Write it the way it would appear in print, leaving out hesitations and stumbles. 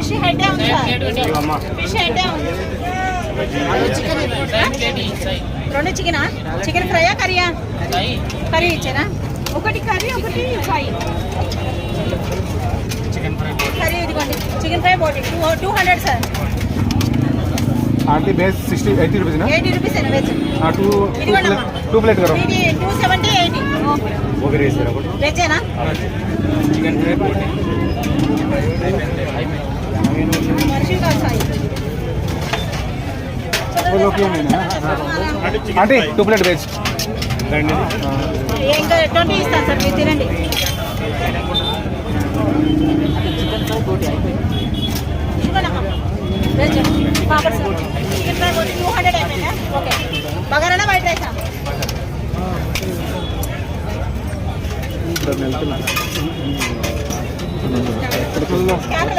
Fish head ఉంది sir, fish head ఉంది. రెండు చికెనా? చికెన్ ఫ్రైయా కర్రీయా? కర్రీ ఇచ్చారా? ఒకటి కర్రీ ఒకటి ఫ్రై. కర్రీ ఇదిగోండి, చికెన్ ఫ్రై బోటి 200 సార్. आंटी बेस 80 रुपीस ना? 80 रुपीस है ना वेज. हाँ टू प्लेट करो. 270 80. वो भी रेस है वेज है ना? चिकन फ्राई बोटी. मर्ची का साइज. वो लोग क्यों नहीं ना? Aunty 2 plate veg. ये इंका 20 इस्ता सर మీరు తినండి. Veg papad sir. Chicken fry बोटी 200 ml है. ओके. बगारा ना वाइट राइस. इधर मिलते हैं.